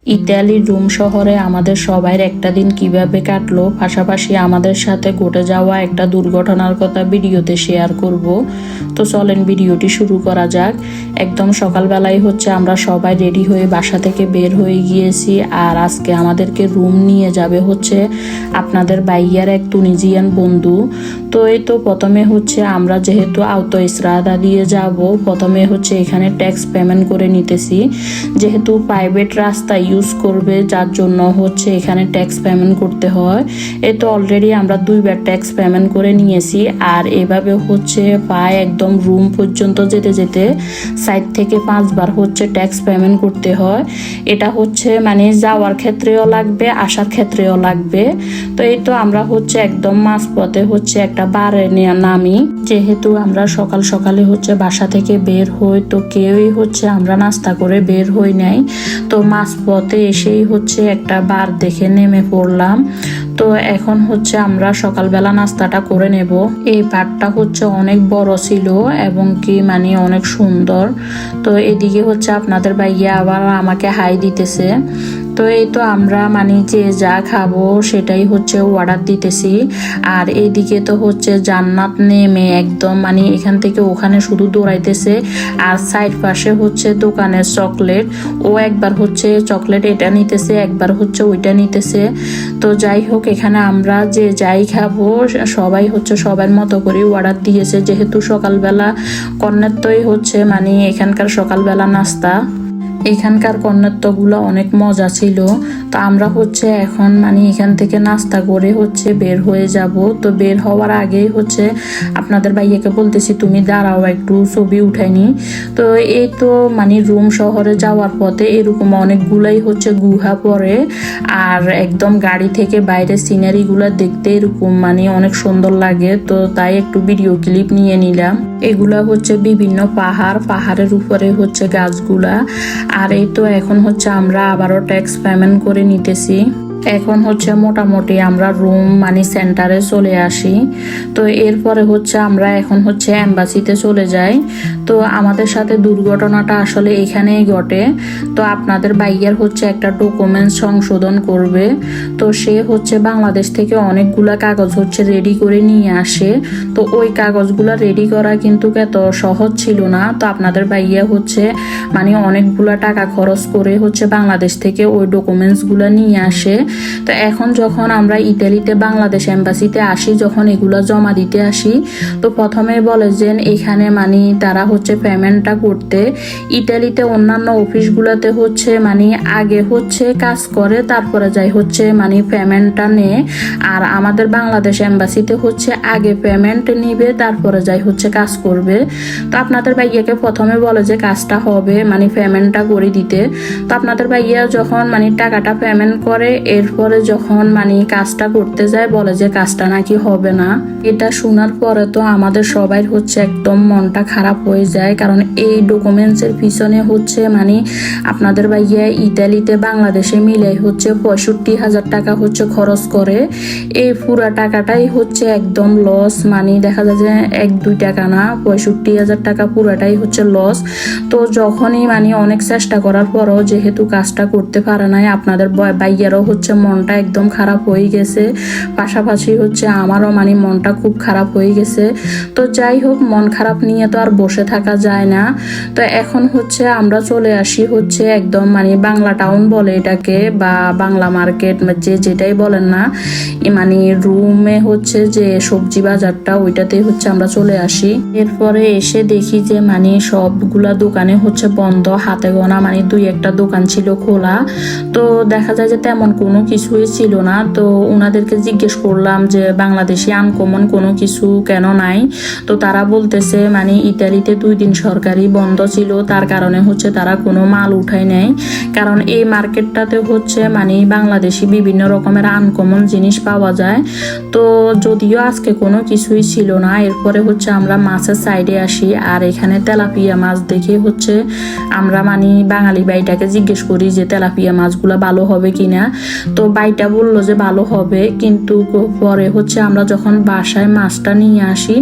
ইতালির রোম শহরে আমাদের সবাইয়ের একটা দিন কিভাবে কাটলো, পাশাপাশি আমাদের সাথে ঘটে যাওয়া একটা দুর্ঘটনার কথা ভিডিওতে শেয়ার করব। তো চলেন ভিডিওটি শুরু করা যাক। একদম সকালবেলায় আমরা সবাই রেডি হয়ে বাসা থেকে বের হয়ে গিয়েছি। আর আজকে আমাদেরকে রুম নিয়ে যাবে আপনাদের বাইয়ার এক তুনিজিয়ান বন্ধু। তো এই তো প্রথমে আমরা যেহেতু আউতো ইসরাদা দিয়ে যাব, প্রথমে এখানে ট্যাক্স পেমেন্ট করে নিতেছি। যেহেতু প্রাইভেট রাস্তা ইউজ করবে, যার জন্য এখানে ট্যাক্স পেমেন্ট করতে হয়। এই তো অলরেডি আমরা 2বার ট্যাক্স পেমেন্ট করে নিয়েছি। আর এভাবে প্রায় একদম রুম পর্যন্ত যেতে যেতে 4 থেকে 5বার ট্যাক্স পেমেন্ট করতে হয়। এটা মানে যাওয়ার ক্ষেত্রেও লাগবে, আসার ক্ষেত্রেও লাগবে। তো এই তো আমরা একদম মাঝপথে একটা বারে নামি। যেহেতু আমরা সকাল সকালে বাসা থেকে বের হই, তো কেউই আমরা নাস্তা করে বের হই নাই। তো মাঝপথে এসেই একটা বার দেখে নেমে পড়লাম। তো এখন আমরা সকালবেলা নাস্তাটা করে নেব। এই বারটা অনেক বড় ছিল এবং কি মানে অনেক সুন্দর। তো এদিকে আপনাদের ভাইয়া আবার আমাকে হাই দিতেছে। তো এই তো আমরা মানে যে যা খাবো সেটাই অর্ডার দিতেছি। আর এইদিকে তো জান্নাত নেমে একদম মানে এখান থেকে ওখানে শুধু দৌড়াইতেছে। আর সাইড পাশে দোকানের চকলেট, ও একবার চকলেট এটা নিতেছে, একবার ওইটা নিতেছে। তো যাই হোক, এখানে আমরা যে যাই খাবো সবাই সবার মতো করে অর্ডার দিয়েছে। যেহেতু সকালবেলা কর্নেরতই মানে এখানকার সকালবেলা নাস্তা। এখানকার কর্নেরগুলো অনেক মজা ছিল। তো আমরা এখন মানে এখান থেকে নাস্তা করে বের হয়ে যাব। তো বের হওয়ার আগেই আপনাদের ভাইয়াকে বলতেছি তুমি দাঁড়াও, একটু ছবি উঠাইনি। তো এই তো মানে রোম শহরে যাওয়ার পথে এরকম অনেকগুলাই গুহা পড়ে। আর একদম গাড়ি থেকে বাইরে সিনারিগুলো দেখতে এরকম মানে অনেক সুন্দর লাগে। তো তাই একটু ভিডিও ক্লিপ নিয়ে নিলাম। এগুলা বিভিন্ন পাহাড়ের উপরে গাছগুলা। আর এই তো এখন আমরা আবারও ট্যাক্স পেমেন্ট করে নিতেছি। এখন মোটামুটি আমরা রুম মানে সেন্টারে চলে আসি। তো এরপরে আমরা এখন এম্বাসিতে চলে যাই। তো আমাদের সাথে দুর্ঘটনাটা আসলে এখানেই ঘটে। তো আপনাদের ভাইয়ার একটা ডকুমেন্টস সংশোধন করবে। তো সে বাংলাদেশ থেকে অনেকগুলা কাগজ রেডি করে নিয়ে আসে। তো ওই কাগজগুলা রেডি করা কিন্তু এত সহজ ছিল না। তো আপনাদের ভাইয়া মানে অনেকগুলা টাকা খরচ করে বাংলাদেশ থেকে ওই ডকুমেন্টসগুলা নিয়ে আসে। তো এখন যখন আমরা ইতালিতে বাংলাদেশ এম্বাসিতে আসি, যখন এগুলা জমা দিতে আসি, তো প্রথমে বলে যে এখানে মানে তারা পেমেন্টটা করতে ইতালিতে অন্যান্য অফিসগুলোতে মানে আগে কাজ করে, তারপরে যাই মানে পেমেন্টটা নেয়। আর আমাদের বাংলাদেশ এম্বাসিতে আগে পেমেন্ট নিবে, তারপরে যাই কাজ করবে। তো আপনাদের ভাইয়াকে প্রথমে বলে যে কাজটা হবে মানে পেমেন্টটা করে দিতে। তো আপনাদের ভাইয়া যখন মানে টাকাটা পেমেন্ট করে, এরপরে যখন মানে কাজটা করতে যায় বলে যে কাজটা নাকি হবে না। এটা শোনার পরে তো আমাদের সবাই একদম মনটা খারাপ হয়ে যায়। কারণ এই ডকুমেন্টসের পিছনে মানে আপনাদের ভাইয়া ইতালিতে বাংলাদেশে মিলে 65,000 টাকা খরচ করে। এই পুরা টাকাটাই একদম লস। মানে দেখা যায় যে 1-2 টাকা না, 65,000 টাকা পুরাটাই লস। তো যখনই মানে অনেক চেষ্টা করার পরও যেহেতু কাজটা করতে পারে নাই, আপনাদের ভাইয়ারও মনটা একদম খারাপ হয়ে গেছে। পাশাপাশি আমারও মানে মনটা খুব খারাপ হয়ে গেছে। তো যাই হোক, মন খারাপ নিয়ে তো আর বসে থাকা যায় না। তো এখন আমরা চলে আসি একদম মানে বাংলা টাউন বলে এটাকে, বা বাংলা মার্কেট, যে যেটাই বলেন না, মানে রুমে যে সবজি বাজারটা, ওইটাতে আমরা চলে আসি। এরপরে এসে দেখি যে মানে সবগুলা দোকানে বন্ধ, হাতে গোনা মানে 2-1টা দোকান ছিল খোলা। তো দেখা যায় যে তেমন কোনো কিছুই ছিল না। তো ওনাদেরকে জিজ্ঞেস করলাম যে বাংলাদেশি আনকমন কোনো কিছু কেন নাই। তো তারা বলতেছে মানে ইতালিতে 2 দিন সরকারি বন্ধ ছিল, তার কারণে তারা কোনো মাল উঠায় নেয়। কারণ এই মার্কেটটাতে মানে বাংলাদেশি বিভিন্ন রকমের আনকমন জিনিস পাওয়া যায়। তো যদিও আজকে কোনো কিছুই ছিল না। এরপরে আমরা মাছের সাইডে আসি। আর এখানে তেলাপিয়া মাছ দেখে আমরা মানে বাঙালি বাইটাকে জিজ্ঞেস করি যে তেলাপিয়া মাছগুলো ভালো হবে কিনা। তো বাইটা বললো যে ভালো হবে। কিন্তু পরে আমরা যখন বাসায় মাছটা নিয়ে আসি,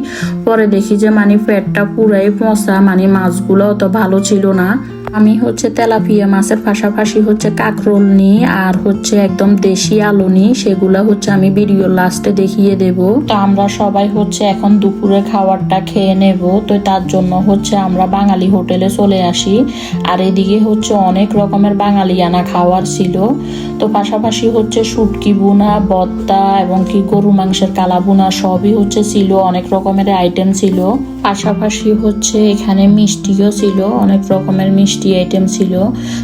পরে দেখি যে মানে পেটটা পুরাই পচা, মানে মাছগুলো অত ভালো ছিল না। আমি হচ্ছে তেলাপিয়া মাছের পাশাপাশি হচ্ছে কাঁকরোল নিই আর হচ্ছে একদম দেশি আলু নিই, সেগুলা হচ্ছে আমি ভিডিও লাস্টে দেখিয়ে দেব। তো আমরা সবাই হচ্ছে এখন দুপুরে খাবারটা খেয়ে নেব, তো তার জন্য হচ্ছে আমরা বাঙালি হোটেলে চলে আসি। আর এদিকে হচ্ছে অনেক রকমের বাঙালিয়ানা খাবার ছিল। তো পাশাপাশি হচ্ছে শুটকি বুনা, ভর্তা এবং কি গরু মাংসের কালা বুনা সবই হচ্ছে ছিল, অনেক রকমের আইটেম ছিল। পাশাপাশি হচ্ছে এখানে মিষ্টিও ছিল, অনেক রকমের মিষ্টি আইটেম ছিল।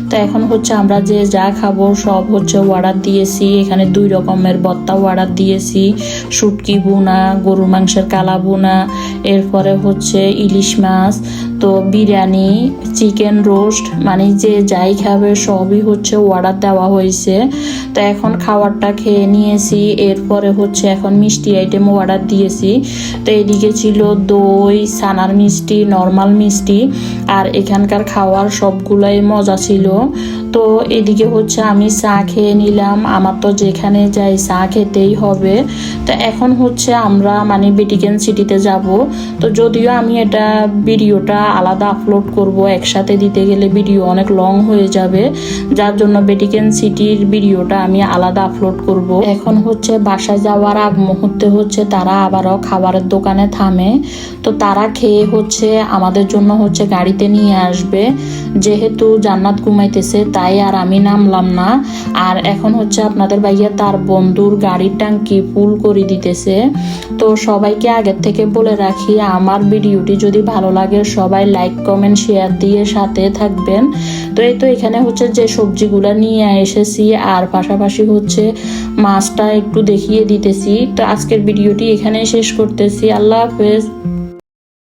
তো এখন হচ্ছে আমরা যে যা খাবো সব হচ্ছে অর্ডার দিয়েছি। এখানে 2 রকমের ভর্তা অর্ডার দিয়েছি, শুটকি বুনা, গরু মাংসের কালা বুনা, এরপরে হচ্ছে ইলিশ মাছ, তো বিরিয়ানি, চিকেন রোস্ট, মানে যে যাই খাবে সবই হচ্ছে অর্ডার দেওয়া হয়েছে। তো এখন খাবারটা খেয়ে নিয়েছি, এরপরে হচ্ছে এখন মিষ্টি আইটেম অর্ডার দিয়েছি। তো এদিকে ছিল দই, ছানার মিষ্টি, নর্মাল মিষ্টি, আর এখানকার খাওয়ার সবগুলাই মজা ছিল। তো এদিকে হচ্ছে আমি চা খেয়ে নিলাম, আমার তো যেখানে যাই চা খেতেই হবে। তো এখন হচ্ছে আমরা মানে বেটিকেন সিটিতে যাব। তো যদিও আমি এটা ভিডিওটা আলাদা আপলোড করব, একসাথে দিতে গেলে ভিডিও অনেক লং হয়ে যাবে, যার জন্য বেটিকেন সিটির ভিডিওটা আমি আলাদা আপলোড করব। এখন হচ্ছে বাসায় যাওয়ার আগ মুহূর্তে হচ্ছে তারা আবারও খাবারের দোকানে থামে। তো তারা খেয়ে হচ্ছে আমাদের জন্য হচ্ছে গাড়িতে নিয়ে আসবে। যেহেতু জান্নাত ঘুমাইতেছে তাই আর আমি নামলাম না। আর এখন হচ্ছে আপনাদের ভাইয়া তার বন্ধুর গাড়ির ট্যাঙ্কি ফুল করে দিতেছে। তো সবাইকে আগের থেকে বলে রাখি, আমার ভিডিওটি যদি ভালো লাগে সবাই লাইক কমেন্ট শেয়ার দিয়ে সাথে থাকবেন। তো এই তো এখানে হচ্ছে যে সবজিগুলো নিয়ে এসেছি আর পাশাপাশি হচ্ছে মাছটা একটু দেখিয়ে দিতেছি। তো আজকের ভিডিওটি এখানে শেষ করতেছি। আল্লাহ হাফেজ।